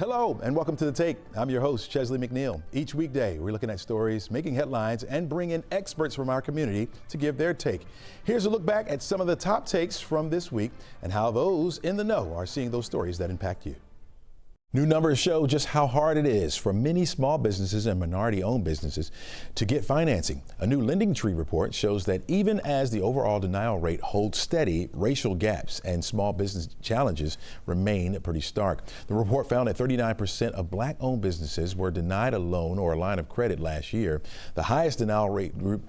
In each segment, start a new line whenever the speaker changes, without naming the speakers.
Hello and welcome to The Take. I'm your host, Chesley McNeil. Each weekday, we're looking at stories, making headlines, and bringing experts from our community to give their take. Here's a look back at some of the top takes from this week and how those in the know are seeing those stories that impact you. New numbers show just how hard it is for many small businesses and minority-owned businesses to get financing. A new LendingTree report shows that even as the overall denial rate holds steady, racial gaps and small business challenges remain pretty stark. The report found that 39% of Black-owned businesses were denied a loan or a line of credit last year, the highest denial rate group.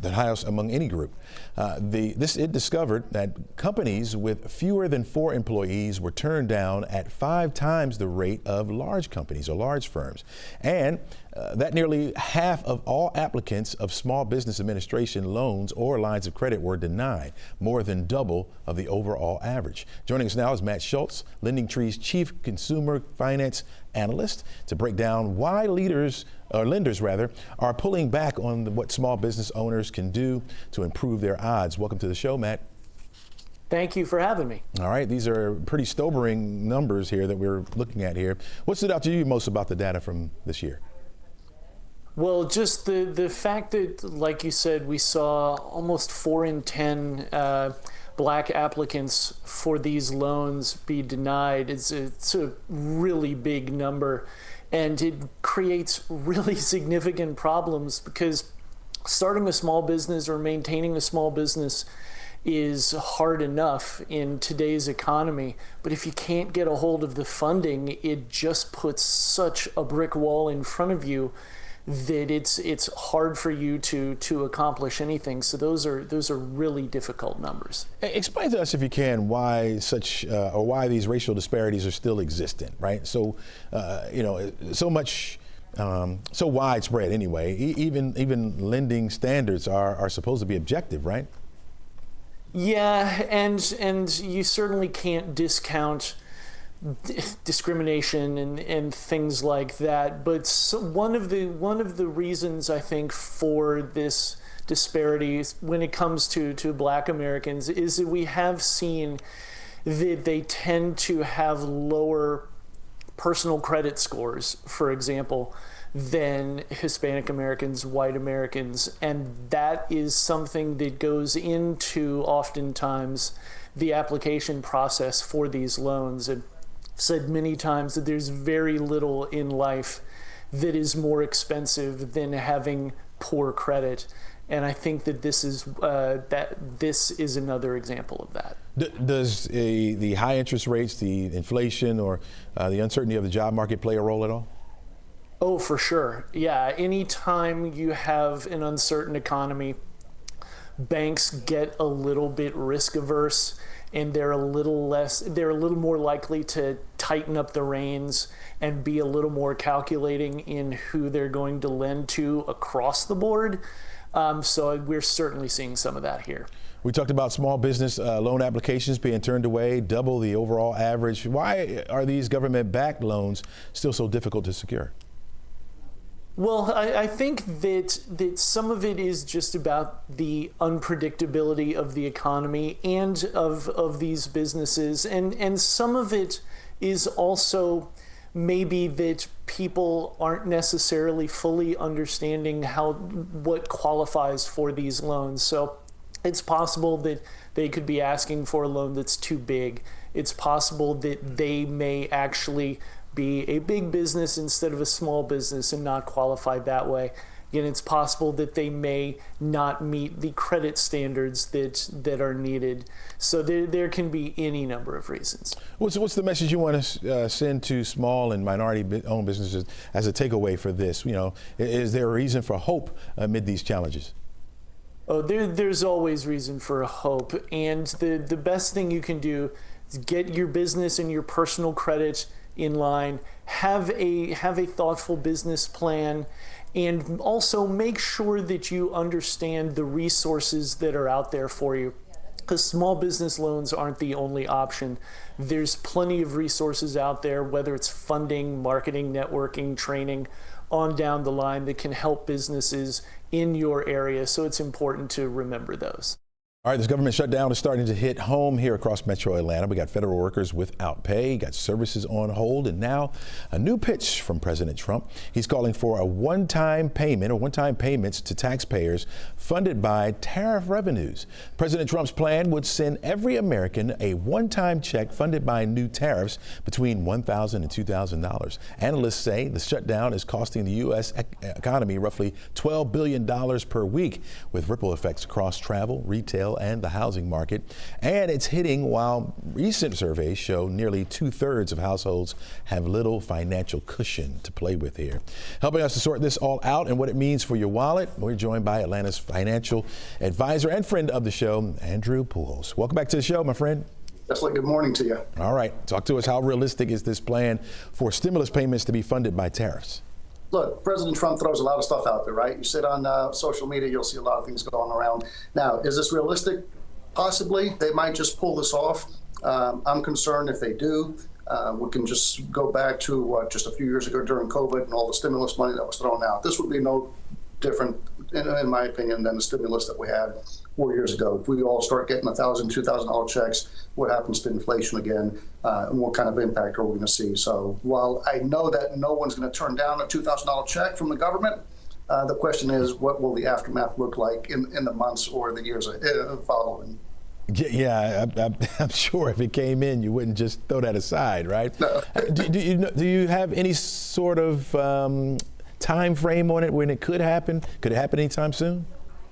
The highest among any group. It discovered that companies with fewer than 4 employees were turned down at 5 times the rate of large companies or large firms. And that nearly half of all applicants of Small Business Administration loans or lines of credit were denied, more than double of the overall average. Joining us now is Matt Schultz, LendingTree's Chief Consumer Finance Analyst, to break down why lenders are pulling back on what small business owners can do to improve their odds. Welcome to the show, Matt.
Thank you for having me.
All right, these are pretty sobering numbers here that we're looking at here. What stood out to you most about the data from this year?
Well, just the fact that, like you said, we saw almost 4 in 10 Black applicants for these loans be denied. It's a really big number, and it creates really significant problems because starting a small business or maintaining a small business is hard enough in today's economy, but if you can't get a hold of the funding, it just puts such a brick wall in front of you that it's hard for you to accomplish anything. So those are really difficult numbers.
Explain to us, if you can, why why these racial disparities are still existent, right? So so much. So widespread anyway. Even lending standards are supposed to be objective, right?
Yeah, and you certainly can't discount discrimination and things like that. But one of the reasons I think for this disparity when it comes to Black Americans is that we have seen that they tend to have lower personal credit scores, for example, than Hispanic Americans, white Americans, and that is something that goes into oftentimes the application process for these loans. And said many times that there's very little in life that is more expensive than having poor credit, and I think that this is another example of that.
Does the high interest rates, the inflation, or the uncertainty of the job market play a role at all?
Oh, for sure. Yeah, anytime you have an uncertain economy, banks get a little bit risk averse, and they're a little more likely to tighten up the reins and be a little more calculating in who they're going to lend to across the board. So we're certainly seeing some of that here.
We talked about small business loan applications being turned away, double the overall average. Why are these government-backed loans still so difficult to secure?
Well, I think that some of it is just about the unpredictability of the economy and of these businesses, and some of it is also maybe that people aren't necessarily fully understanding what qualifies for these loans. So it's possible that they could be asking for a loan that's too big. It's possible that they may actually be a big business instead of a small business and not qualified that way. Again, it's possible that they may not meet the credit standards that are needed. So there can be any number of reasons.
What's the message you want to send to small and minority-owned businesses as a takeaway for this? Is there a reason for hope amid these challenges?
Oh, there's always reason for hope, and the best thing you can do is get your business and your personal credit in line, have a thoughtful business plan, and also make sure that you understand the resources that are out there for you. Because small business loans aren't the only option. There's plenty of resources out there, whether it's funding, marketing, networking, training, on down the line that can help businesses in your area. So it's important to remember those.
All right, this government shutdown is starting to hit home here across Metro Atlanta. We got federal workers without pay, got services on hold, and now a new pitch from President Trump. He's calling for a one-time payment or one-time payments to taxpayers funded by tariff revenues. President Trump's plan would send every American a one-time check funded by new tariffs between $1,000 and $2,000. Analysts say the shutdown is costing the U.S. economy roughly $12 billion per week, with ripple effects across travel, retail, and the housing market. And it's hitting while recent surveys show nearly 2/3 of households have little financial cushion to play with here. Helping us to sort this all out and what it means for your wallet, we're joined by Atlanta's financial advisor and friend of the show, Andrew Pujols. Welcome back to the show, my friend.
Leslie, good morning to you.
All right, talk to us. How realistic is this plan for stimulus payments to be funded by tariffs?
Look, President Trump throws a lot of stuff out there, right? You sit on social media, you'll see a lot of things going around. Now, is this realistic? Possibly. They might just pull this off. I'm concerned if they do. We can just go back to just a few years ago during COVID and all the stimulus money that was thrown out. This would be no different, in my opinion, than the stimulus that we had 4 years ago. If we all start getting $1,000, $2,000 checks, what happens to inflation again, and what kind of impact are we going to see? So while I know that no one's going to turn down a $2,000 check from the government, the question is, what will the aftermath look like in the months or the years following?
Yeah, I'm sure if it came in, you wouldn't just throw that aside, right?
No.
Do you have any sort of time frame on it when it could happen? Could it happen anytime soon?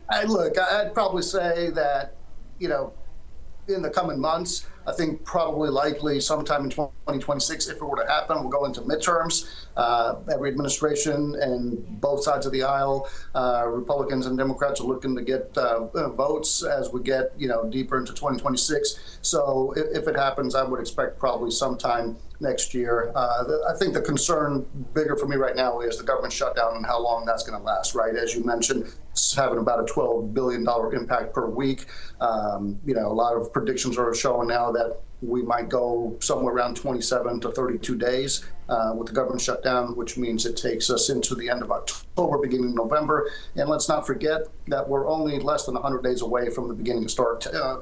I'd probably say that, in the coming months, I think probably likely sometime in 2026, if it were to happen, we'll go into midterms. Every administration and both sides of the aisle, Republicans and Democrats, are looking to get votes as we get, deeper into 2026. So if it happens, I would expect probably sometime next year. I think the concern bigger for me right now is the government shutdown and how long that's going to last, right? As you mentioned, it's having about a $12 billion impact per week. A lot of predictions are showing now that we might go somewhere around 27 to 32 days with the government shutdown, which means it takes us into the end of October, beginning of November. And let's not forget that we're only less than 100 days away from the beginning of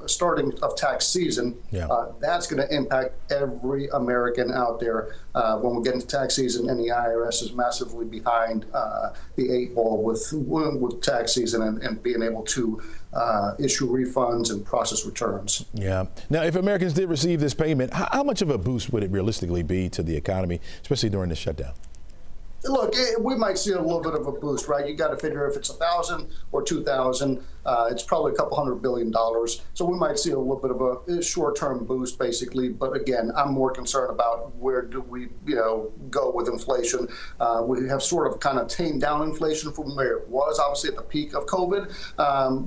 starting of tax season.
Yeah.
That's going to impact every American out there when we get into tax season, and the IRS is massively behind the eight ball with tax season and being able to issue refunds and process returns.
Yeah. Now, if Americans did receive this payment, how much of a boost would it realistically be to the economy, especially during the shutdown?
Look, we might see a little bit of a boost, right? You got to figure if it's 1,000 or 2,000, it's probably a couple $100 billion. So we might see a little bit of a short-term boost, basically. But again, I'm more concerned about where do we, go with inflation. We have sort of kind of tamed down inflation from where it was, obviously at the peak of COVID.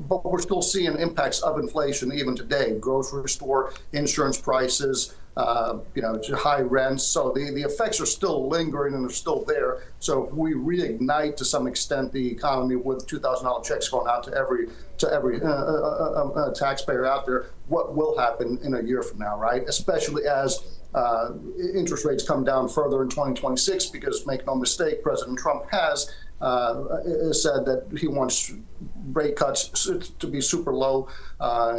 But we're still seeing impacts of inflation even today. Grocery store, insurance prices. High rents. So the effects are still lingering and they're still there. So if we reignite to some extent the economy with $2,000 checks going out to every taxpayer out there, what will happen in a year from now, right? Especially as interest rates come down further in 2026, because make no mistake, President Trump has said that he wants rate cuts to be super low.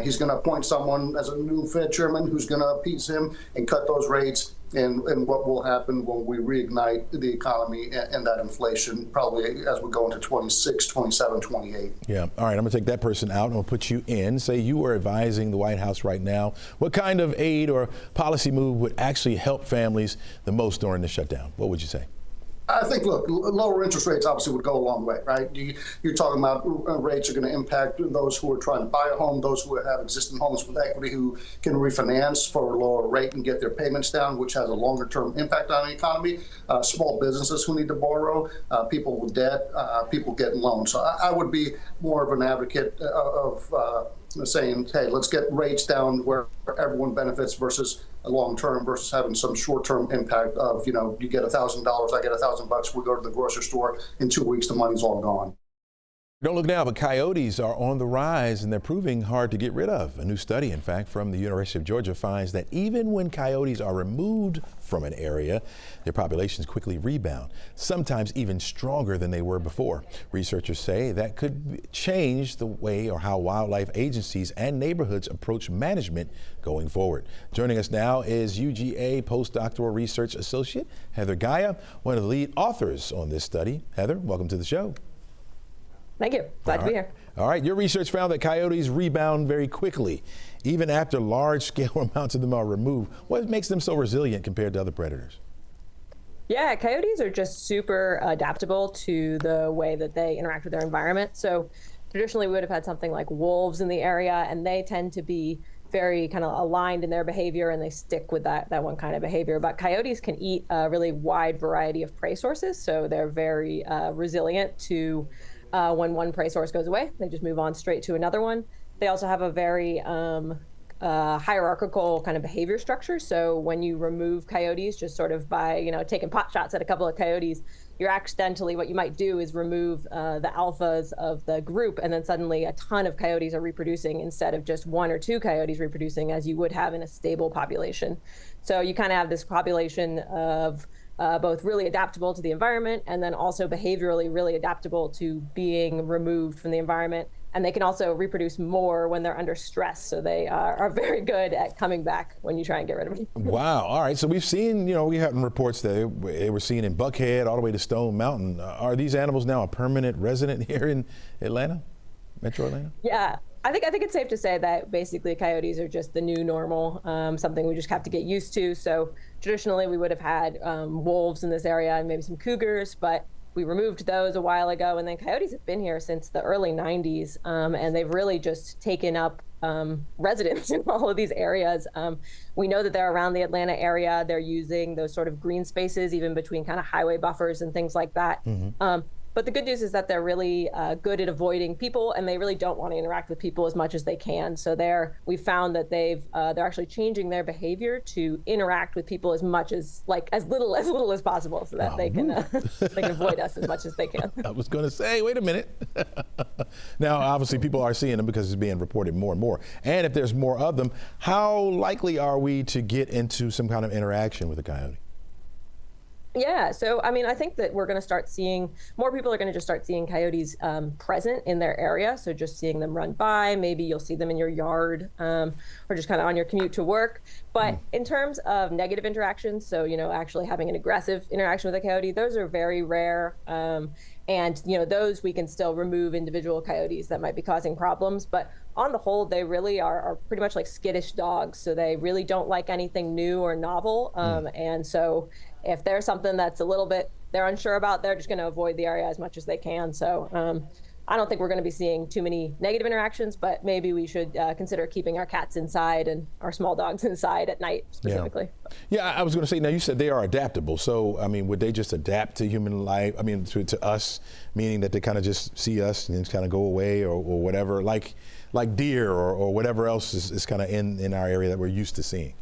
He's going to appoint someone as a new Fed chairman who's going to appease him and cut those rates. And what will happen when we reignite the economy and that inflation, probably as we go into 26, 27, 28.
Yeah. All right. I'm going to take that person out and we'll put you in. Say you are advising the White House right now. What kind of aid or policy move would actually help families the most during the shutdown? What would you say?
I think, look, lower interest rates obviously would go a long way, right? You're talking about rates are going to impact those who are trying to buy a home, those who have existing homes with equity who can refinance for a lower rate and get their payments down, which has a longer term impact on the economy. Small businesses who need to borrow, people with debt, people getting loans. So I would be more of an advocate of saying, hey, let's get rates down where everyone benefits versus a long term versus having some short term impact of, you get $1,000, I get $1,000, we go to the grocery store, in 2 weeks the money's all gone.
Don't look now, but coyotes are on the rise and they're proving hard to get rid of. A new study, in fact, from the University of Georgia finds that even when coyotes are removed from an area, their populations quickly rebound, sometimes even stronger than they were before. Researchers say that could change the way or how wildlife agencies and neighborhoods approach management going forward. Joining us now is UGA postdoctoral research associate Heather Gaia, one of the lead authors on this study. Heather, welcome to the show.
Thank you. Glad to be here.
All right. Your research found that coyotes rebound very quickly, even after large-scale amounts of them are removed. What makes them so resilient compared to other predators?
Yeah, coyotes are just super adaptable to the way that they interact with their environment. So traditionally, we would have had something like wolves in the area, and they tend to be very kind of aligned in their behavior, and they stick with that one kind of behavior. But coyotes can eat a really wide variety of prey sources, so they're very resilient to when one prey source goes away, they just move on straight to another one. They also have a very hierarchical kind of behavior structure. So when you remove coyotes, just sort of by taking pot shots at a couple of coyotes, you're accidentally, what you might do is remove the alphas of the group, and then suddenly a ton of coyotes are reproducing instead of just one or two coyotes reproducing as you would have in a stable population. So you kind of have this population of both really adaptable to the environment and then also behaviorally really adaptable to being removed from the environment. And they can also reproduce more when they're under stress. So they are very good at coming back when you try and get rid of them.
Wow. All right. So we've seen, we have reports that they were seen in Buckhead all the way to Stone Mountain. Are these animals now a permanent resident here in Atlanta, Metro Atlanta?
Yeah. I think it's safe to say that basically coyotes are just the new normal, something we just have to get used to. So traditionally we would have had wolves in this area and maybe some cougars, but we removed those a while ago. And then coyotes have been here since the early 90s, and they've really just taken up residence in all of these areas. We know that they're around the Atlanta area. They're using those sort of green spaces, even between kind of highway buffers and things like that. Mm-hmm. But the good news is that they're really good at avoiding people, and they really don't want to interact with people as much as they can. So we found that they're actually changing their behavior to interact with people as much as little as possible, so that they can avoid us as much as they can.
I was going to say, wait a minute. Now, obviously, people are seeing them because it's being reported more and more. And if there's more of them, how likely are we to get into some kind of interaction with a coyote?
Yeah, so I think that we're going to start seeing more people are going to just start seeing coyotes present in their area. So just seeing them run by, maybe you'll see them in your yard or just kind of on your commute to work. But in terms of negative interactions, so actually having an aggressive interaction with a coyote, those are very rare. And those we can still remove individual coyotes that might be causing problems. But on the whole, they really are pretty much like skittish dogs. So they really don't like anything new or novel. And so if there's something that's a little bit they're unsure about, they're just going to avoid the area as much as they can. So I don't think we're going to be seeing too many negative interactions, but maybe we should consider keeping our cats inside and our small dogs inside at night specifically.
Yeah, I was going to say, now you said they are adaptable. So, would they just adapt to human life? To us, meaning that they kind of just see us and just kind of go away or whatever, like deer or whatever else is kind of in our area that we're used to seeing.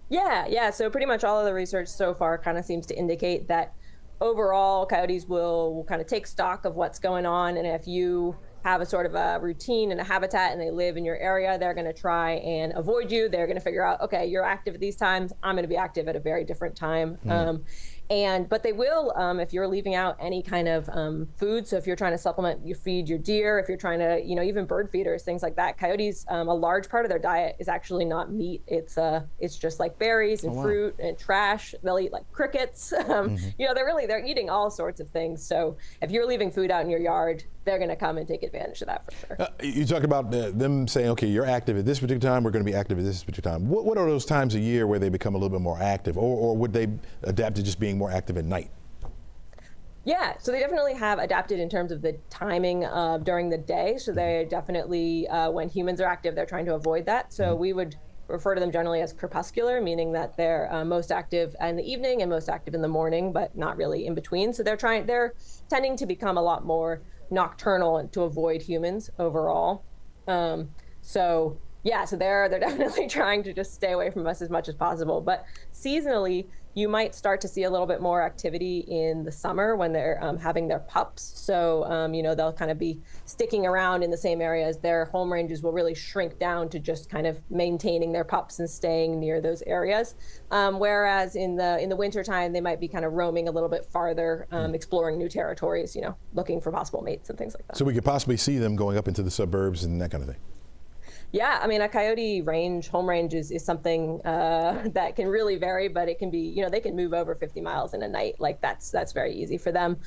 Yeah. So pretty much all of the research so far kind of seems to indicate that overall coyotes will kind of take stock of what's going on. And if you have a sort of a routine and a habitat and they live in your area, they're going to try and avoid you. They're going to figure out, okay, you're active at these times, I'm going to be active at a very different time. But they will, if you're leaving out any kind of food, so if you're trying to supplement, you feed your deer, if you're trying to, even bird feeders, things like that, coyotes, a large part of their diet is actually not meat. It's just like berries and fruit and trash. They'll eat like crickets. They're eating all sorts of things. So if you're leaving food out in your yard, they're going to come and take advantage of that for sure.
You talked about them saying, okay, you're active at this particular time, we're going to be active at this particular time. What are those times a year where they become a little bit more active, or would they adapt to just being more active at night?
Yeah, so they definitely have adapted in terms of the timing during the day. So they definitely, when humans are active, they're trying to avoid that. So we would refer to them generally as crepuscular, meaning that they're most active in the evening and most active in the morning, but not really in between. So they're tending to become a lot more nocturnal and to avoid humans overall. Yeah, so they're definitely trying to just stay away from us as much as possible. But seasonally, you might start to see a little bit more activity in the summer when they're having their pups. So, they'll kind of be sticking around in the same areas. Their home ranges will really shrink down to just kind of maintaining their pups and staying near those areas. Whereas in the wintertime, they might be kind of roaming a little bit farther, exploring new territories, looking for possible mates and things like that.
So we could possibly see them going up into the suburbs and that kind of thing.
Yeah, I mean, a coyote home range is something that can really vary, but it can be, they can move over 50 miles in a night. Like that's very easy for them.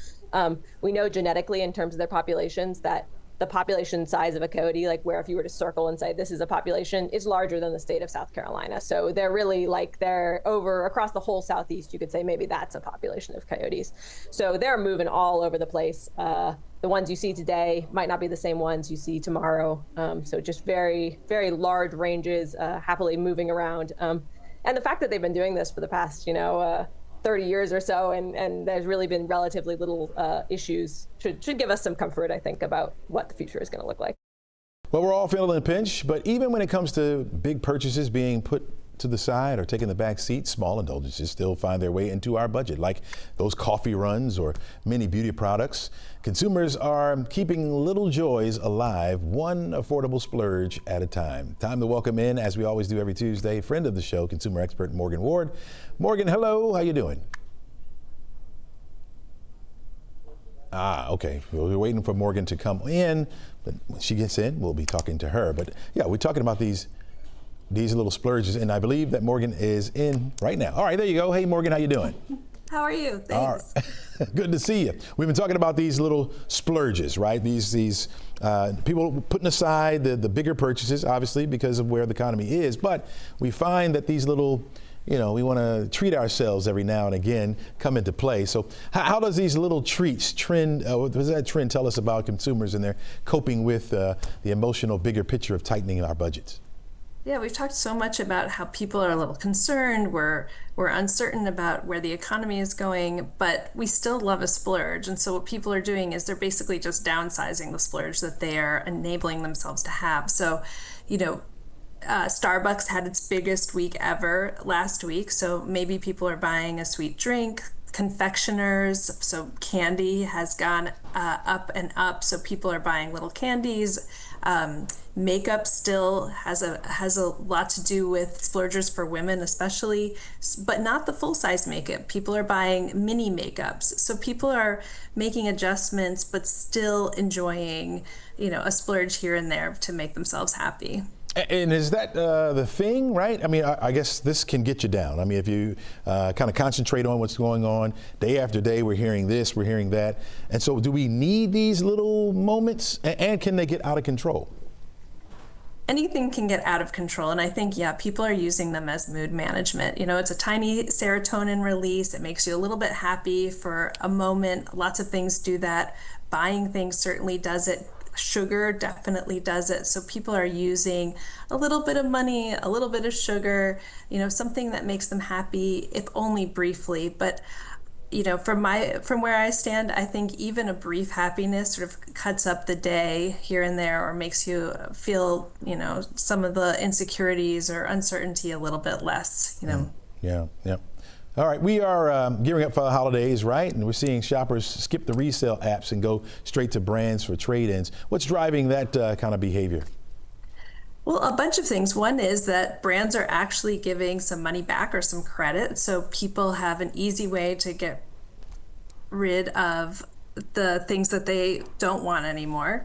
We know genetically in terms of their populations that the population size of a coyote, like where if you were to circle and say this is a population, is larger than the state of South Carolina. So they're really they're over across the whole Southeast. You could say maybe that's a population of coyotes. So they're moving all over the place. The ones you see today might not be the same ones you see tomorrow. So just very, very large ranges, happily moving around. And the fact that they've been doing this for the past, 30 years or so, and there's really been relatively little issues, should give us some comfort, I think, about what the future is going to look like.
Well, we're all feeling the pinch, but even when it comes to big purchases being put to the side or taking the back seat, small indulgences still find their way into our budget, like those coffee runs or mini beauty products. Consumers are keeping little joys alive, one affordable splurge at a time. Time to welcome in, as we always do every Tuesday, friend of the show, consumer expert Morgan Ward. Morgan, hello, how you doing? Okay. Well, we're waiting for Morgan to come in, but when she gets in, we'll be talking to her. But yeah, we're talking about these little splurges, and I believe that Morgan is in right now. All right, there you go. Hey, Morgan, how you doing?
How are you? Thanks.
Good to see you. We've been talking about these little splurges, right? These people putting aside the bigger purchases, obviously, because of where the economy is. But we find that these little, we want to treat ourselves every now and again come into play. So how does these little treats trend, what does that trend tell us about consumers and their coping with the emotional bigger picture of tightening our budgets?
Yeah, we've talked so much about how people are a little concerned. We're uncertain about where the economy is going, but we still love a splurge. And so what people are doing is they're basically just downsizing the splurge that they are enabling themselves to have. So, Starbucks had its biggest week ever last week. So maybe people are buying a sweet drink. Confectioners, so candy has gone up and up. So people are buying little candies. Makeup still has a lot to do with splurgers for women especially, but not the full-size makeup. People are buying mini makeups. So people are making adjustments, but still enjoying, a splurge here and there to make themselves happy.
And is that the thing, right? I mean, I guess this can get you down. I mean, if you kind of concentrate on what's going on day after day, we're hearing this, we're hearing that. And so do we need these little moments, and can they get out of control?
Anything can get out of control. And I think, people are using them as mood management. It's a tiny serotonin release. It makes you a little bit happy for a moment. Lots of things do that. Buying things certainly does it. Sugar definitely does it. So people are using a little bit of money, a little bit of sugar, something that makes them happy, if only briefly. But from where I stand, I think even a brief happiness sort of cuts up the day here and there, or makes you feel, some of the insecurities or uncertainty a little bit less,
Yeah. All right, we are gearing up for the holidays, right? And we're seeing shoppers skip the resale apps and go straight to brands for trade-ins. What's driving that kind of behavior?
Well, a bunch of things. One is that brands are actually giving some money back or some credit, so people have an easy way to get rid of the things that they don't want anymore.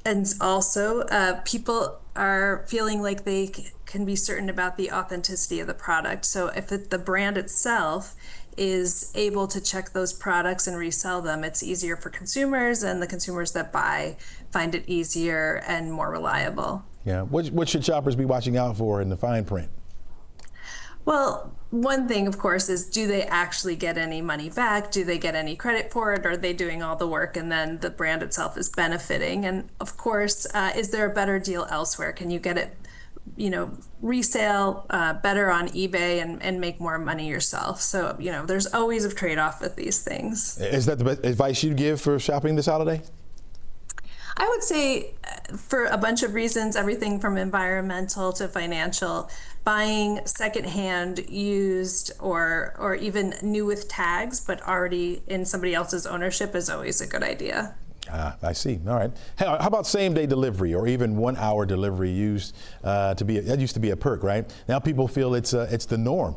And also, people are feeling like they can be certain about the authenticity of the product. So if the brand itself is able to check those products and resell them, it's easier for consumers, and the consumers that buy find it easier and more reliable.
Yeah. What should shoppers be watching out for in the fine print?
Well, one thing, of course, is do they actually get any money back? Do they get any credit for it? Or are they doing all the work and then the brand itself is benefiting? And of course, is there a better deal elsewhere? Can you get it, resale better on eBay and make more money yourself? So, there's always a trade-off with these things.
Is that the best advice you'd give for shopping this holiday?
I would say for a bunch of reasons, everything from environmental to financial, buying secondhand, used, or even new with tags, but already in somebody else's ownership is always a good idea.
I see. All right. How about same-day delivery or even 1 hour delivery that used to be a perk, right? Now people feel it's the norm.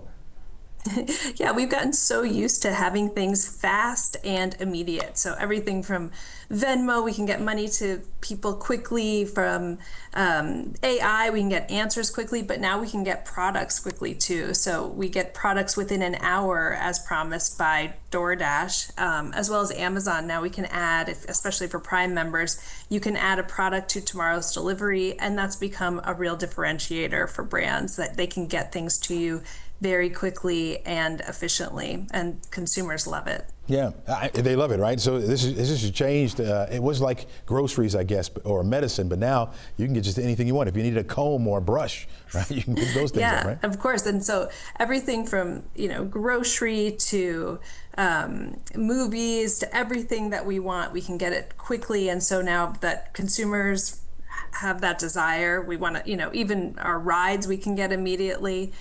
Yeah, we've gotten so used to having things fast and immediate. So everything from Venmo, we can get money to people quickly. From AI, we can get answers quickly, but now we can get products quickly too. So we get products within an hour as promised by DoorDash, as well as Amazon. Now we can add, especially for Prime members, you can add a product to tomorrow's delivery, and that's become a real differentiator for brands that they can get things to you very quickly and efficiently, and consumers love it.
Yeah, they love it, right? So this has changed. It was like groceries, I guess, or medicine, but now you can get just anything you want. If you need a comb or a brush, right, you can pick those things up, right?
Yeah, of course. And so everything from grocery to movies to everything that we want, we can get it quickly. And so now that consumers have that desire, we want to, even our rides we can get immediately.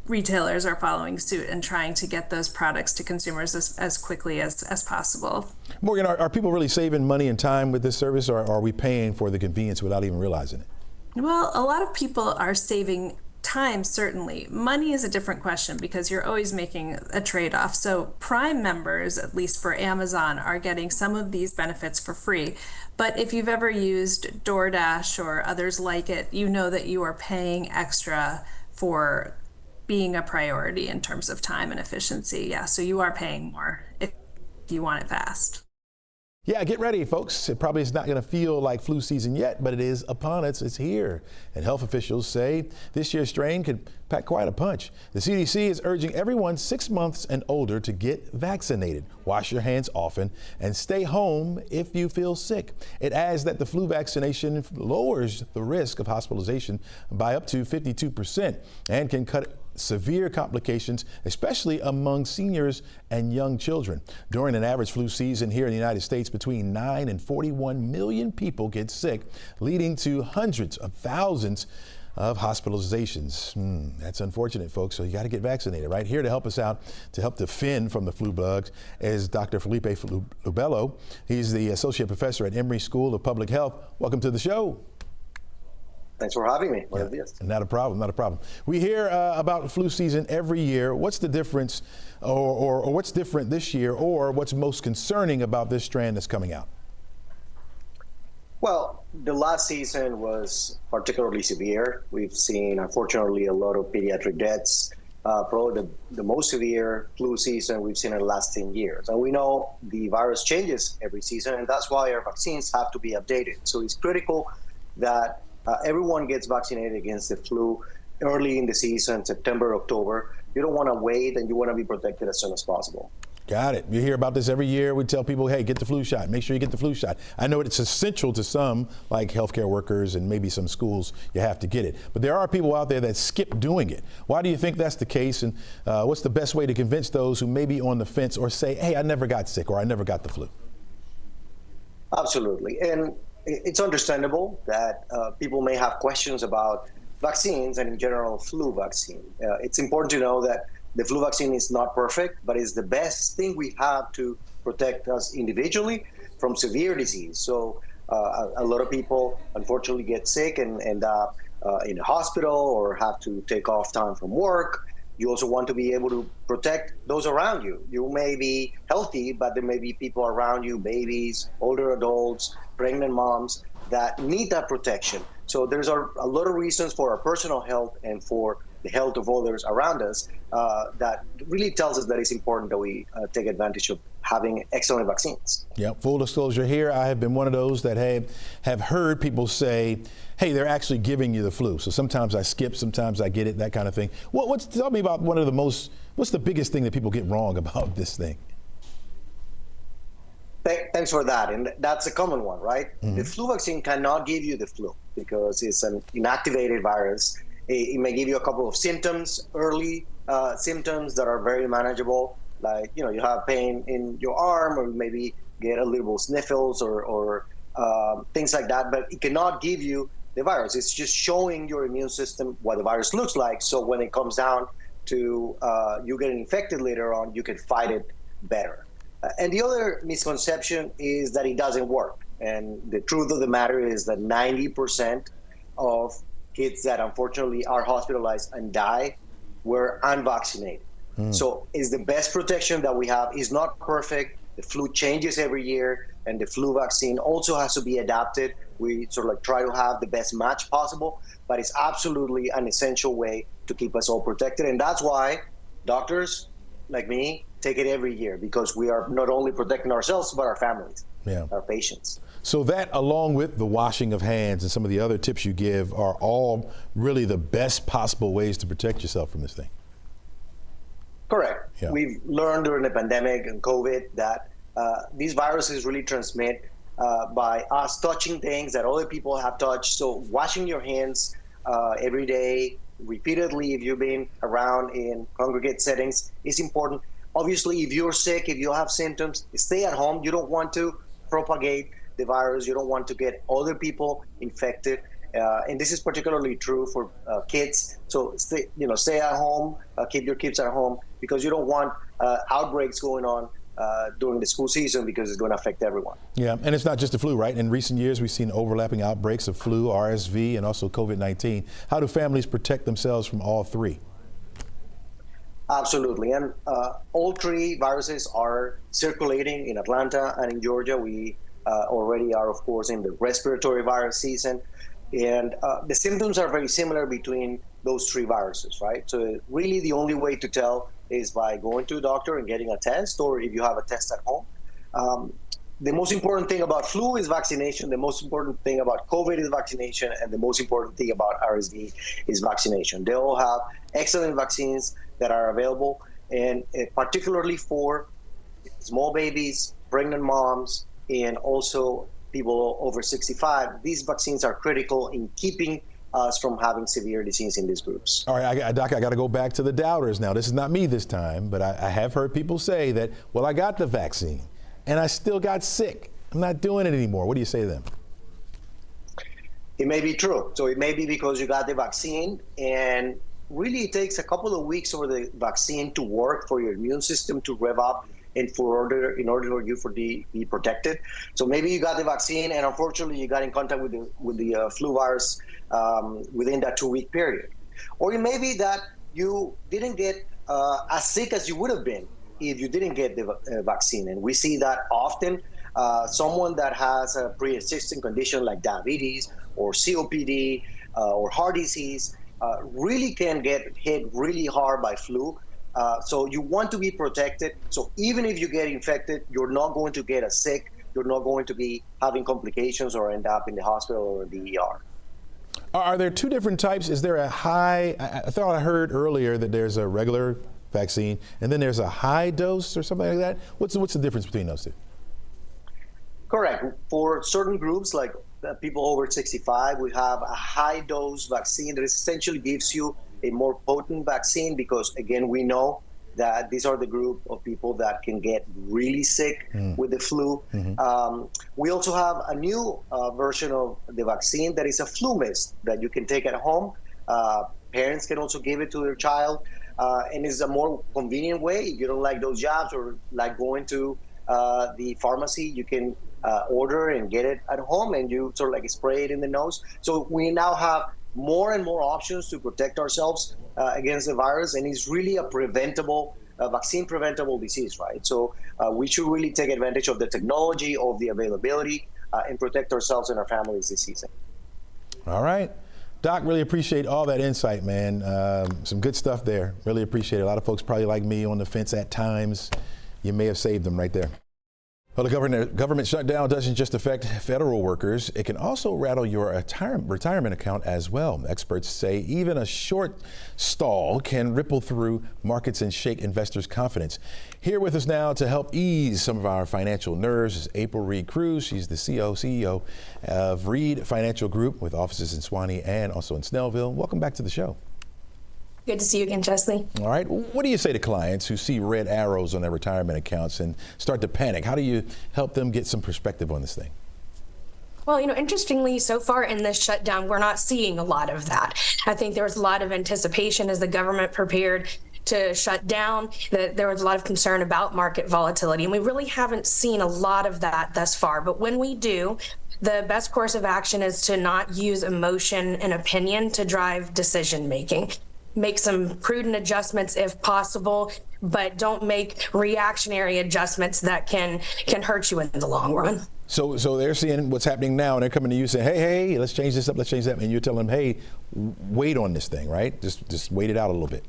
Retailers are following suit and trying to get those products to consumers as quickly as possible.
Morgan, are people really saving money and time with this service, or are we paying for the convenience without even realizing it?
Well, a lot of people are saving time, certainly. Money is a different question because you're always making a trade-off. So Prime members, at least for Amazon, are getting some of these benefits for free. But if you've ever used DoorDash or others like it, you know that you are paying extra for being a priority in terms of time and efficiency. Yeah, so you are paying more if you want it fast.
Yeah, get ready, folks. It probably is not going to feel like flu season yet, but it is upon us. It's here. And health officials say this year's strain could pack quite a punch. The CDC is urging everyone 6 months and older to get vaccinated. Wash your hands often and stay home if you feel sick. It adds that the flu vaccination lowers the risk of hospitalization by up to 52% and can cut severe complications, especially among seniors and young children. During an average flu season here in the United States, between 9 and 41 million people get sick, leading to hundreds of thousands of hospitalizations. That's unfortunate, folks. So you got to get vaccinated. Right here to help us out, to help defend from the flu bugs, is Dr. Felipe Lubello. He's the associate professor at Emory School of Public Health. Welcome to the show.
Thanks for having me.
Not a problem, not a problem. We hear about flu season every year. What's the difference, or what's different this year, or what's most concerning about this strand that's coming out?
Well, the last season was particularly severe. We've seen, unfortunately, a lot of pediatric deaths. Probably the most severe flu season we've seen in the last 10 years. And we know the virus changes every season, and that's why our vaccines have to be updated. So it's critical that everyone gets vaccinated against the flu early in the season, September, October. You don't want to wait, and you want to be protected as soon as possible.
Got it. You hear about this every year. We tell people, hey, get the flu shot. Make sure you get the flu shot. I know it's essential to some, like healthcare workers and maybe some schools, you have to get it. But there are people out there that skip doing it. Why do you think that's the case? And what's the best way to convince those who may be on the fence or say, hey, I never got sick or I never got the flu?
Absolutely. And it's understandable that people may have questions about vaccines and in general flu vaccine. It's important to know that the flu vaccine is not perfect, but it's the best thing we have to protect us individually from severe disease. So a lot of people unfortunately get sick and end up in a hospital or have to take off time from work. You also want to be able to protect those around you. You may be healthy, but there may be people around you, babies, older adults, pregnant moms, that need that protection. So there's a lot of reasons for our personal health and for the health of others around us that really tells us that it's important that we take advantage of having excellent vaccines.
Yeah, full disclosure here, I have been one of those that have heard people say, hey, they're actually giving you the flu. So sometimes I skip, sometimes I get it, that kind of thing. Tell me about what's the biggest thing that people get wrong about this thing?
Thanks for that. And that's a common one, right? Mm-hmm. The flu vaccine cannot give you the flu because it's an inactivated virus. It may give you a couple of symptoms, early symptoms that are very manageable, like you have pain in your arm, or maybe get a little sniffles or things like that, but it cannot give you the virus. It's just showing your immune system what the virus looks like. So when it comes down to you getting infected later on, you can fight it better. And the other misconception is that it doesn't work. And the truth of the matter is that 90% of kids that unfortunately are hospitalized and die were unvaccinated. So it's the best protection that we have. It's not perfect. The flu changes every year, and the flu vaccine also has to be adapted. We sort of like try to have the best match possible, but it's absolutely an essential way to keep us all protected. And that's why doctors like me take it every year, because we are not only protecting ourselves, but our families, our patients.
So that, along with the washing of hands and some of the other tips you give, are all really the best possible ways to protect yourself from this thing.
Correct.
Yeah.
We've learned during the pandemic and COVID that these viruses really transmit by us touching things that other people have touched. So washing your hands every day, repeatedly, if you've been around in congregate settings, is important. Obviously, if you're sick, if you have symptoms, stay at home. You don't want to propagate the virus. You don't want to get other people infected. And this is particularly true for kids. So stay at home, keep your kids at home, because you don't want outbreaks going on during the school season, because it's going to affect everyone.
Yeah, and it's not just the flu, right? In recent years, we've seen overlapping outbreaks of flu, RSV, and also COVID-19. How do families protect themselves from all three?
Absolutely. And all three viruses are circulating in Atlanta and in Georgia. We already are, of course, in the respiratory virus season. And the symptoms are very similar between those three viruses, right? So really the only way to tell is by going to a doctor and getting a test, or if you have a test at home. The most important thing about flu is vaccination. The most important thing about COVID is vaccination. And the most important thing about RSV is vaccination. They all have excellent vaccines that are available, and particularly for small babies, pregnant moms, and also people over 65. These vaccines are critical in keeping us from having severe disease in these groups.
All right, Doc, I got to go back to the doubters now. This is not me this time, but I have heard people say that, well, I got the vaccine and I still got sick. I'm not doing it anymore. What do you say to them?
It may be true. So it may be because you got the vaccine, and really it takes a couple of weeks for the vaccine to work, for your immune system to rev up, and in order for you to be protected. So maybe you got the vaccine, and unfortunately you got in contact with the flu virus within that 2-week period. Or it may be that you didn't get as sick as you would have been if you didn't get the vaccine. And we see that often. Someone that has a pre-existing condition like diabetes or COPD or heart disease really can get hit really hard by flu. So you want to be protected. So even if you get infected, you're not going to get as sick. You're not going to be having complications or end up in the hospital or the ER.
Are there two different types? Is there a high, I thought I heard earlier that there's a regular vaccine and then there's a high dose or something like that. What's the difference between those two?
Correct. For certain groups, like people over 65, we have a high dose vaccine that essentially gives you a more potent vaccine, because again, we know that these are the group of people that can get really sick with the flu. We also have a new version of the vaccine that is a flu mist that you can take at home. Parents can also give it to their child, and it's a more convenient way. If you don't like those jobs or like going to the pharmacy, you can order and get it at home, and you sort of like spray it in the nose. So we now have more and more options to protect ourselves against the virus, and it's really a preventable, vaccine preventable disease, right? So we should really take advantage of the technology, of the availability, and protect ourselves and our families this season.
All right. Doc, really appreciate all that insight, man. Some good stuff there. Really appreciate it. A lot of folks probably like me on the fence at times. You may have saved them right there. Well, the government shutdown doesn't just affect federal workers. It can also rattle your retirement account as well. Experts say even a short stall can ripple through markets and shake investors' confidence. Here with us now to help ease some of our financial nerves is April Reed Cruz. She's the CEO of Reed Financial Group with offices in Suwanee and also in Snellville. Welcome back to the show.
Good to see you again, Chesley.
All right. What do you say to clients who see red arrows on their retirement accounts and start to panic? How do you help them get some perspective on this thing?
Well, interestingly, so far in this shutdown, we're not seeing a lot of that. I think there was a lot of anticipation as the government prepared to shut down, that there was a lot of concern about market volatility, and we really haven't seen a lot of that thus far. But when we do, the best course of action is to not use emotion and opinion to drive decision making. Make some prudent adjustments if possible, but don't make reactionary adjustments that can hurt you in the long run.
So they're seeing what's happening now, and they're coming to you saying, hey, let's change this up, let's change that, and you're telling them, hey, wait on this thing, right? Just wait it out a little bit.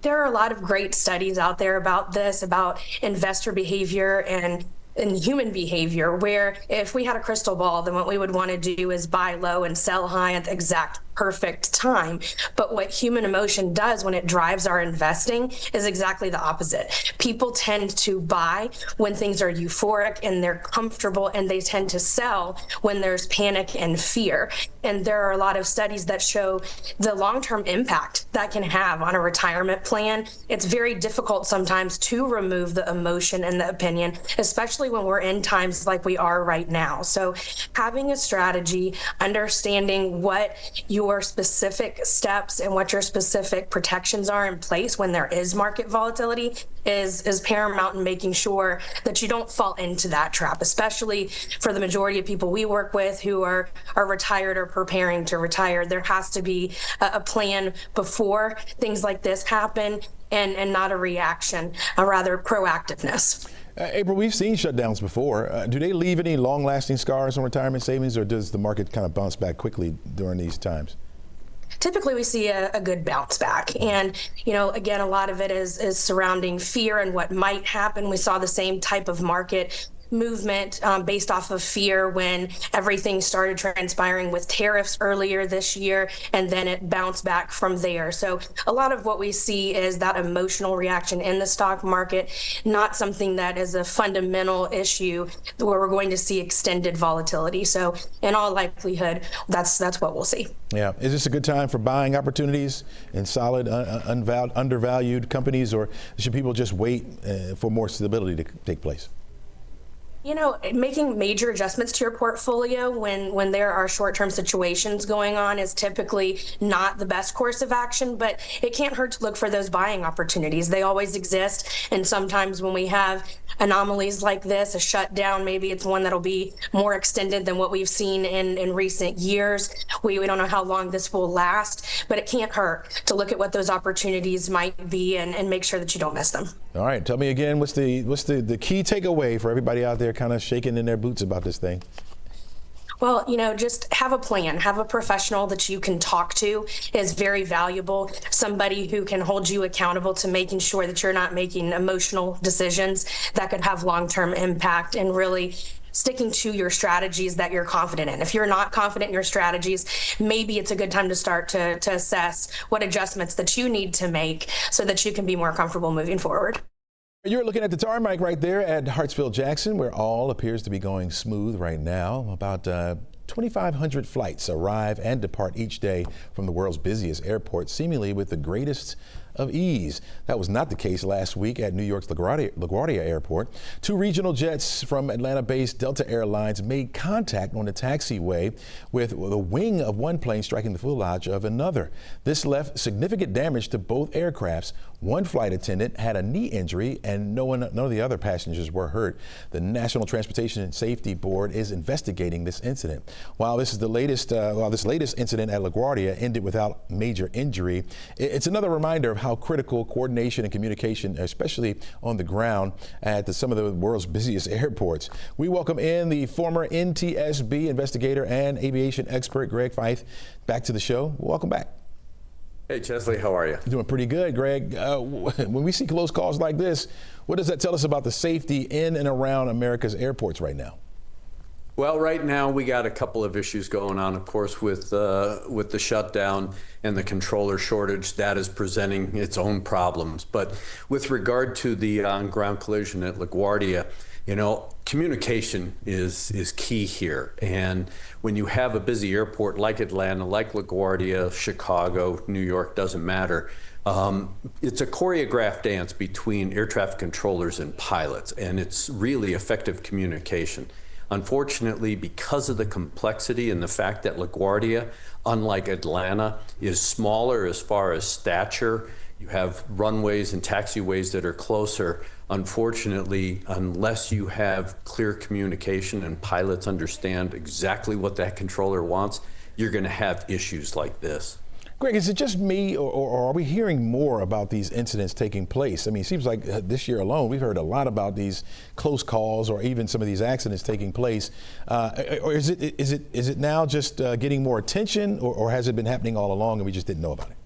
There are a lot of great studies out there about this, about investor behavior and human behavior, where if we had a crystal ball, then what we would want to do is buy low and sell high at the exact perfect time. But what human emotion does when it drives our investing is exactly the opposite. People tend to buy when things are euphoric and they're comfortable, and they tend to sell when there's panic and fear. And there are a lot of studies that show the long-term impact that can have on a retirement plan. It's very difficult sometimes to remove the emotion and the opinion, especially when we're in times like we are right now. So having a strategy, understanding what your specific steps and what your specific protections are in place when there is market volatility is paramount in making sure that you don't fall into that trap, especially for the majority of people we work with who are retired or preparing to retire. There has to be a plan before things like this happen, and not a reaction, a rather proactiveness.
April, we've seen shutdowns before. Do they leave any long-lasting scars on retirement savings, or does the market kind of bounce back quickly during these times?
Typically, we see a good bounce back. And, again, a lot of it is surrounding fear and what might happen. We saw the same type of market movement based off of fear when everything started transpiring with tariffs earlier this year, and then it bounced back from there. So a lot of what we see is that emotional reaction in the stock market, not something that is a fundamental issue where we're going to see extended volatility. So in all likelihood, that's what we'll see.
Yeah. Is this a good time for buying opportunities in solid, undervalued companies, or should people just wait for more stability to take place?
Making major adjustments to your portfolio when there are short-term situations going on is typically not the best course of action, but it can't hurt to look for those buying opportunities. They always exist, and sometimes when we have anomalies like this, a shutdown, maybe it's one that'll be more extended than what we've seen in recent years. We don't know how long this will last, but it can't hurt to look at what those opportunities might be and make sure that you don't miss them.
All right, tell me again, what's the key takeaway for everybody out there kind of shaking in their boots about this thing?
Well, just have a plan, have a professional that you can talk to is very valuable. Somebody who can hold you accountable to making sure that you're not making emotional decisions that could have long-term impact, and really sticking to your strategies that you're confident in. If you're not confident in your strategies, maybe it's a good time to start to assess what adjustments that you need to make so that you can be more comfortable moving forward.
You're looking at the tarmac right there at Hartsfield-Jackson, where all appears to be going smooth right now. About 2,500 flights arrive and depart each day from the world's busiest airport, seemingly with the greatest of ease. That was not the case last week at New York's LaGuardia Airport. Two regional jets from Atlanta-based Delta Airlines made contact on the taxiway, with the wing of one plane striking the fuselage of another. This left significant damage to both aircrafts. One flight attendant had a knee injury, and none of the other passengers were hurt. The National Transportation and Safety Board is investigating this incident. While this latest incident at LaGuardia ended without major injury, it's another reminder of how critical coordination and communication, especially on the ground at some of the world's busiest airports. We welcome in the former NTSB investigator and aviation expert, Greg Feith, back to the show. Welcome back.
Hey, Chesley, how are you?
Doing pretty good, Greg. When we see close calls like this, what does that tell us about the safety in and around America's airports right now?
Well, right now we got a couple of issues going on, of course, with the shutdown and the controller shortage. That is presenting its own problems. But with regard to the on-ground collision at LaGuardia, communication is key here. And when you have a busy airport like Atlanta, like LaGuardia, Chicago, New York, doesn't matter. It's a choreographed dance between air traffic controllers and pilots, and it's really effective communication. Unfortunately, because of the complexity and the fact that LaGuardia, unlike Atlanta, is smaller as far as stature, you have runways and taxiways that are closer. Unfortunately, unless you have clear communication and pilots understand exactly what that controller wants, you're going to have issues like this.
Greg, is it just me, or are we hearing more about these incidents taking place? I mean, it seems like this year alone, we've heard a lot about these close calls or even some of these accidents taking place. Or is it now just getting more attention, or has it been happening all along and we just didn't know about it?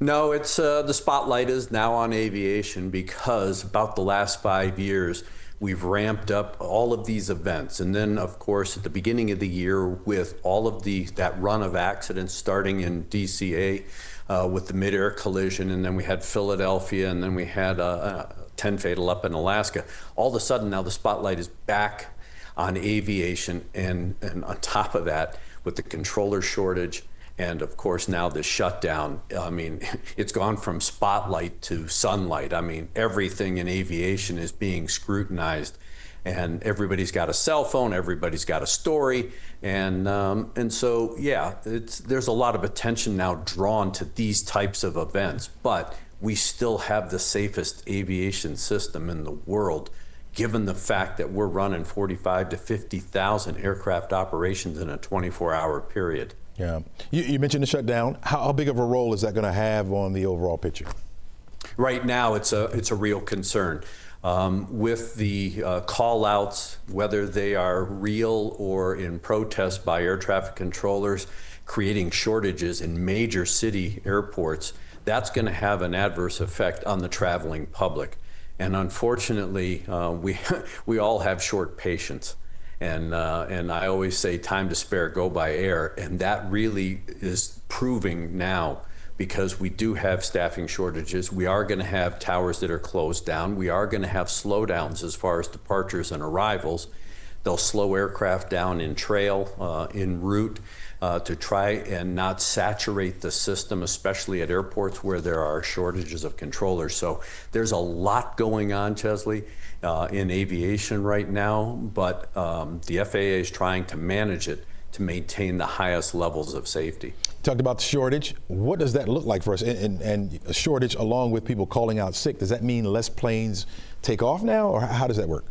No, it's the spotlight is now on aviation because about the last 5 years, we've ramped up all of these events. And then, of course, at the beginning of the year with all of that run of accidents starting in DCA with the mid-air collision, and then we had Philadelphia, and then we had 10 fatal up in Alaska. All of a sudden now the spotlight is back on aviation, and on top of that, with the controller shortage, and of course now the shutdown, I mean, it's gone from spotlight to sunlight. I mean, everything in aviation is being scrutinized, and everybody's got a cell phone, everybody's got a story, and so yeah, there's a lot of attention now drawn to these types of events, but we still have the safest aviation system in the world, given the fact that we're running 45 to 50,000 aircraft operations in a 24-hour period.
Yeah. You mentioned the shutdown. How big of a role is that going to have on the overall picture?
Right now, it's a real concern. With the call-outs, whether they are real or in protest by air traffic controllers, creating shortages in major city airports, that's going to have an adverse effect on the traveling public. And unfortunately, we all have short patience. And I always say time to spare, go by air. And that really is proving now, because we do have staffing shortages. We are going to have towers that are closed down. We are going to have slowdowns as far as departures and arrivals. They'll slow aircraft down in trail, en route, to try and not saturate the system, especially at airports where there are shortages of controllers. So there's a lot going on, Chesley, in aviation right now, but the FAA is trying to manage it to maintain the highest levels of safety.
Talked about the shortage. What does that look like for us? And a shortage along with people calling out sick, does that mean less planes take off now, or how does that work?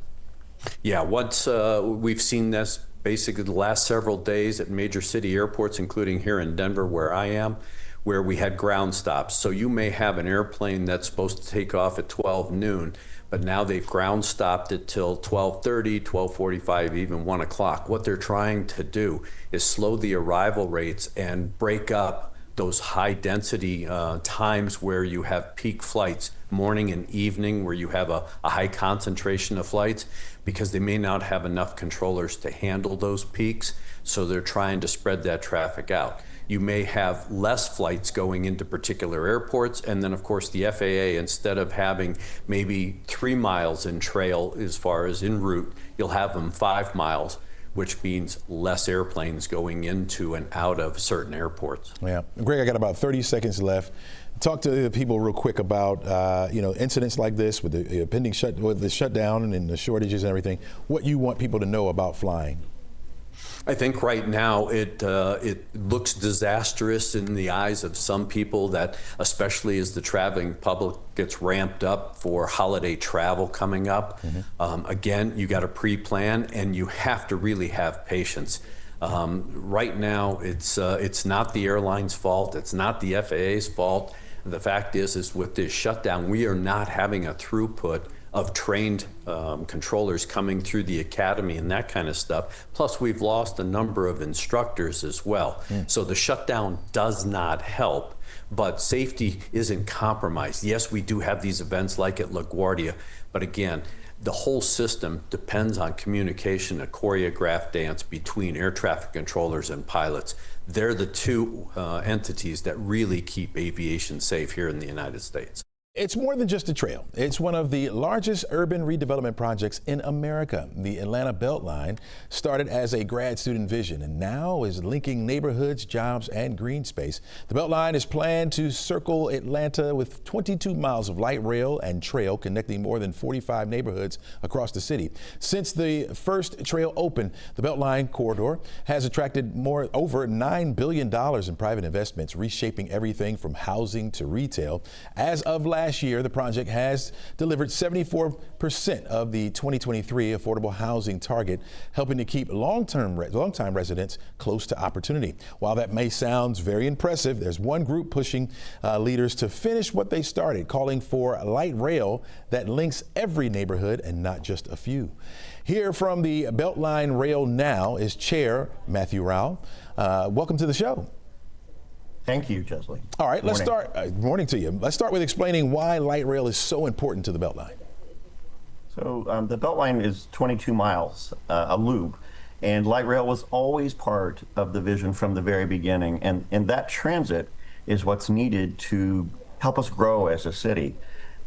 Yeah, once we've seen this basically the last several days at major city airports, including here in Denver where I am, where we had ground stops. So you may have an airplane that's supposed to take off at 12 noon, but now they've ground stopped it till 12:30, 12:45, even 1 o'clock. What they're trying to do is slow the arrival rates and break up those high density times where you have peak flights, morning and evening, where you have a high concentration of flights, because they may not have enough controllers to handle those peaks. So they're trying to spread that traffic out. You may have less flights going into particular airports, and then of course the FAA, instead of having maybe 3 miles in trail as far as en route, you'll have them 5 miles, which means less airplanes going into and out of certain airports.
Yeah, Greg, I got about 30 seconds left. Talk to the people real quick about incidents like this with the pending shutdown and the shortages and everything. What you want people to know about flying?
I think right now it looks disastrous in the eyes of some people, that especially as the traveling public gets ramped up for holiday travel coming up. Again, you got to pre-plan, and you have to really have patience. Right now, it's not the airline's fault. It's not the FAA's fault. The fact is with this shutdown, we are not having a throughput of trained controllers coming through the academy and that kind of stuff. Plus, we've lost a number of instructors as well. So the shutdown does not help, but safety isn't compromised. Yes, we do have these events like at LaGuardia, but again, the whole system depends on communication, a choreographed dance between air traffic controllers and pilots. They're the two entities that really keep aviation safe here in the United States.
It's more than just a trail. It's one of the largest urban redevelopment projects in America. The Atlanta Beltline started as a grad student vision and now is linking neighborhoods, jobs, and green space. The Beltline is planned to circle Atlanta with 22 miles of light rail and trail connecting more than 45 neighborhoods across the city. Since the first trail opened, the Beltline corridor has attracted over $9 billion in private investments, reshaping everything from housing to retail. As of last year, the project has delivered 74% of the 2023 affordable housing target, helping to keep long-time residents close to opportunity. While that may sound very impressive, there's one group pushing leaders to finish what they started, calling for light rail that links every neighborhood and not just a few. Here from the Beltline Rail now is Chair Matthew Rao. Welcome to the show.
Thank you, Chesley.
All right, let's start. Morning to you. Let's start with explaining why light rail is so important to the Beltline.
So the Beltline is 22 miles, a loop, and light rail was always part of the vision from the very beginning. And that transit is what's needed to help us grow as a city.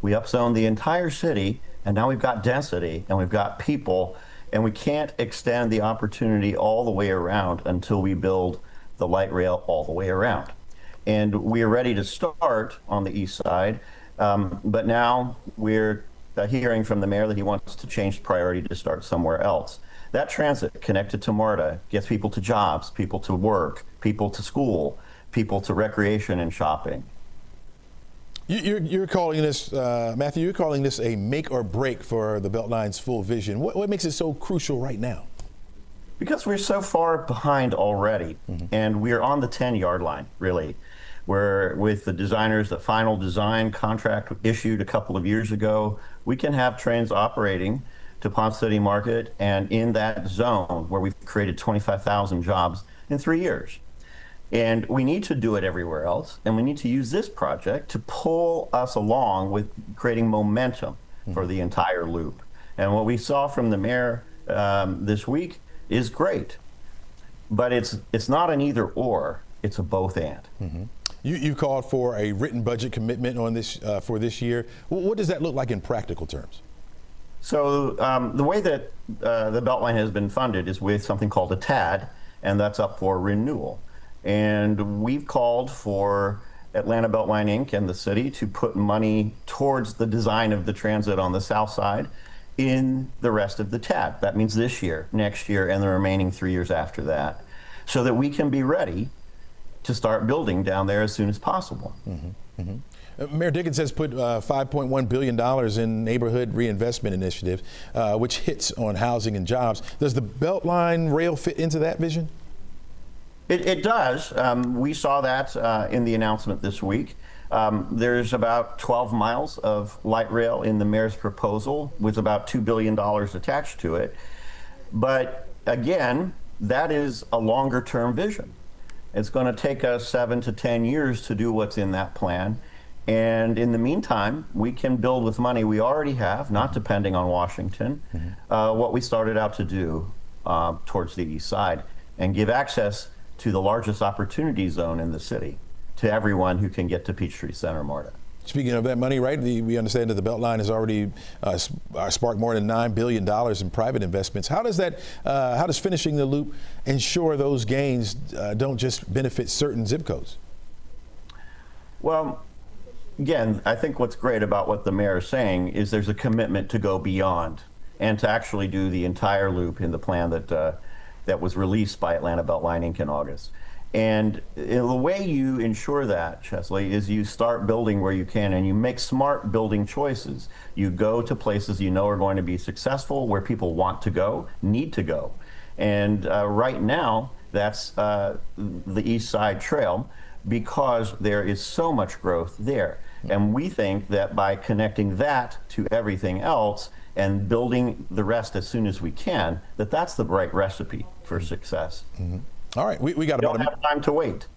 We upzoned the entire city, and now we've got density, and we've got people, and we can't extend the opportunity all the way around until we build the light rail all the way around. And we are ready to start on the east side, but now we're hearing from the mayor that he wants to change priority to start somewhere else. That transit connected to MARTA gets people to jobs, people to work, people to school, people to recreation and shopping.
You're calling this, Matthew, you're calling this a make or break for the Beltline's full vision. What makes it so crucial right now?
Because we're so far behind already, and we're on the 10-yard line, really. Where with the designers, the final design contract issued a couple of years ago, we can have trains operating to Ponce City Market and in that zone where we've created 25,000 jobs in 3 years. And we need to do it everywhere else, and we need to use this project to pull us along with creating momentum for the entire loop. And what we saw from the mayor this week is great, but it's not an either or, it's a both and.
You called for a written budget commitment on this for this year. What does that look like in practical terms?
So the way that the Beltline has been funded is with something called a TAD, and that's up for renewal. And we've called for Atlanta Beltline Inc. and the city to put money towards the design of the transit on the south side in the rest of the TAD. That means this year, next year, and the remaining 3 years after that, so that we can be ready to start building down there as soon as possible.
Mayor Dickens has put $5.1 billion in neighborhood reinvestment initiatives, which hits on housing and jobs. Does the Beltline rail fit into that vision?
It does. We saw that in the announcement this week. There's about 12 miles of light rail in the mayor's proposal with about $2 billion attached to it. But again, that is a longer term vision. It's going to take us 7 to 10 years to do what's in that plan. And in the meantime, we can build with money we already have, not depending on Washington, what we started out to do towards the east side and give access to the largest opportunity zone in the city to everyone who can get to Peachtree Center, MARTA.
Speaking of that money, right, we understand that the Beltline has already sparked more than $9 billion in private investments. How does finishing the loop ensure those gains don't just benefit certain zip codes?
Well, again, I think what's great about what the mayor is saying is there's a commitment to go beyond and to actually do the entire loop in the plan that was released by Atlanta Beltline Inc. in August. And the way you ensure that, Chesley, is you start building where you can and you make smart building choices. You go to places you know are going to be successful, where people want to go, need to go. And right now, that's the East Side Trail, because there is so much growth there. And we think that by connecting that to everything else and building the rest as soon as we can, that's the right recipe for success.
All right, we got about
a minute. Time to wait.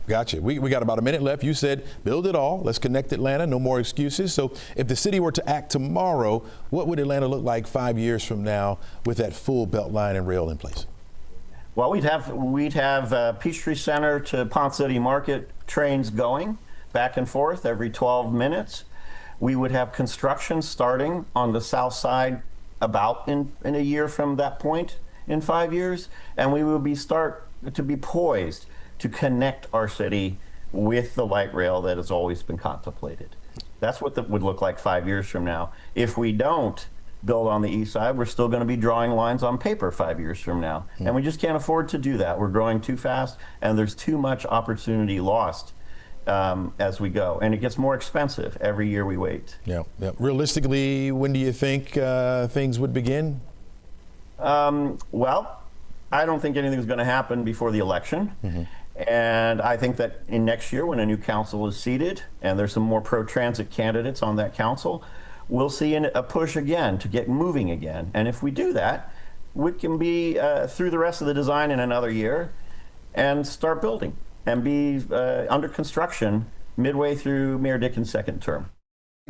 Gotcha. We got about a minute left. You said build it all. Let's connect Atlanta. No more excuses. So if the city were to act tomorrow, what would Atlanta look like 5 years from now with that full Beltline and rail in place?
Well, we'd have Peachtree Center to Ponce City Market trains going back and forth every 12 minutes. We would have construction starting on the south side about in a year from that point, in 5 years, and we will start to be poised to connect our city with the light rail that has always been contemplated. That's what that would look like 5 years from now. If we don't build on the east side, we're still going to be drawing lines on paper 5 years from now. And we just can't afford to do that. We're growing too fast, and there's too much opportunity lost as we go. And it gets more expensive every year we wait.
Yeah. Realistically, when do you think things would begin?
Well, I don't think anything's going to happen before the election. And I think that in next year, when a new council is seated and there's some more pro-transit candidates on that council, we'll see a push again to get moving again. And if we do that, we can be through the rest of the design in another year and start building and be under construction midway through Mayor Dickens' second term.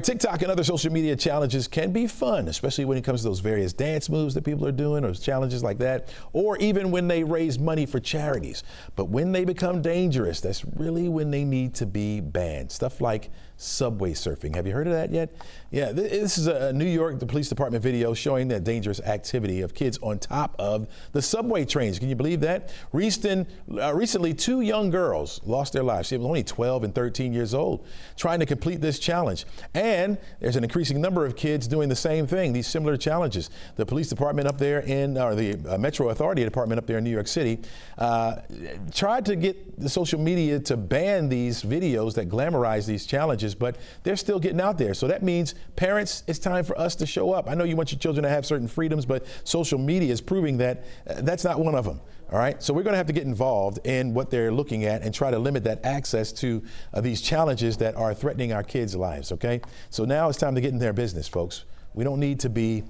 TikTok and other social media challenges can be fun, especially when it comes to those various dance moves that people are doing or challenges like that, or even when they raise money for charities. But when they become dangerous, that's really when they need to be banned. Stuff like subway surfing. Have you heard of that yet? Yeah, this is a New York Police Department video showing that dangerous activity of kids on top of the subway trains. Can you believe that? Recently, 2 young girls lost their lives. They were only 12 and 13 years old trying to complete this challenge. And there's an increasing number of kids doing the same thing, these similar challenges. The police department up there or the Metro Authority Department up there in New York City tried to get the social media to ban these videos that glamorize these challenges, but they're still getting out there. So that means, parents, it's time for us to show up. I know you want your children to have certain freedoms, but social media is proving that that's not one of them. All right, so we're going to have to get involved in what they're looking at and try to limit that access to these challenges that are threatening our kids' lives, okay? So now it's time to get in their business, folks. We don't need to be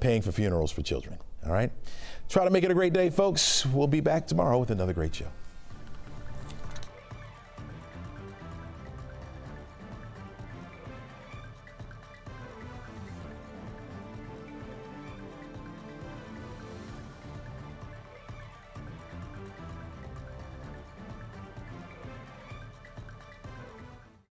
paying for funerals for children, all right? Try to make it a great day, folks. We'll be back tomorrow with another great show.